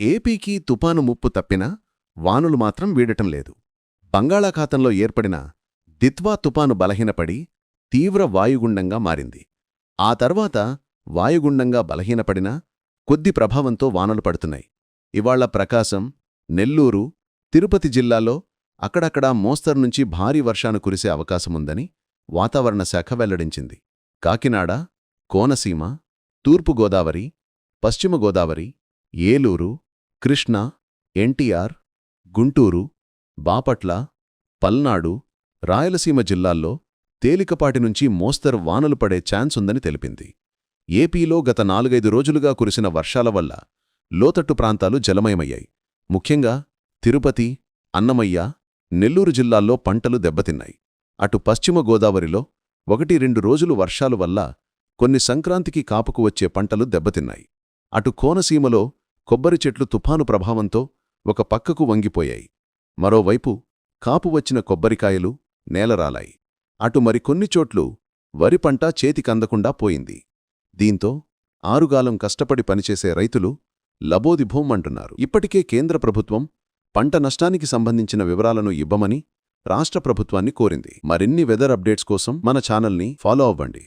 ఏపీకి తుపాను ముప్పు తప్పినా వానులు మాత్రం వీడటం లేదు. బంగాళాఖాతంలో ఏర్పడిన దిత్వా తుపాను బలహీనపడి తీవ్ర వాయుగుండంగా మారింది. ఆ తర్వాత వాయుగుండంగా బలహీనపడినా కొద్ది ప్రభావంతో వానలు పడుతున్నాయి. ఇవాళ్ల ప్రకాశం, నెల్లూరు, తిరుపతి జిల్లాల్లో అక్కడక్కడా మోస్తరునుంచి భారీ వర్షాలు కురిసే అవకాశముందని వాతావరణ శాఖ వెల్లడించింది. కాకినాడ, కోనసీమ, తూర్పుగోదావరి, పశ్చిమ గోదావరి, ఏలూరు, కృష్ణా, ఎన్టీఆర్, గుంటూరు, బాపట్ల, పల్నాడు, రాయలసీమ జిల్లాల్లో తేలికపాటి నుంచి మోస్తరు వానలు పడే ఛాన్స్ ఉందని తెలిపింది. ఏపీలో గత 4-5 రోజులుగా కురిసిన వర్షాల వల్ల లోతట్టు ప్రాంతాలు జలమయమయ్యాయి. ముఖ్యంగా తిరుపతి, అన్నమయ్య, నెల్లూరు జిల్లాల్లో పంటలు దెబ్బతిన్నాయి. అటు పశ్చిమ గోదావరిలో 1-2 రోజులు వర్షాలు వల్ల కొన్ని సంక్రాంతికి కాపుకు వచ్చే పంటలు దెబ్బతిన్నాయి. అటు కోనసీమలో కొబ్బరి చెట్లు తుఫాను ప్రభావంతో ఒక పక్కకు వంగిపోయాయి. మరోవైపు కాపు వచ్చిన కొబ్బరికాయలు నేలరాలాయి. అటు మరికొన్ని చోట్లు వరి పంట చేతికందకుండా పోయింది. దీంతో ఆరుగాలం కష్టపడి పనిచేసే రైతులు లబోదిబోమంటున్నారు. ఇప్పటికే కేంద్ర ప్రభుత్వం పంట నష్టానికి సంబంధించిన వివరాలను ఇవ్వమని రాష్ట్ర ప్రభుత్వాన్ని కోరింది. మరిన్ని వెదర్ అప్డేట్స్ కోసం మన ఛానల్ని ఫాలో అవ్వండి.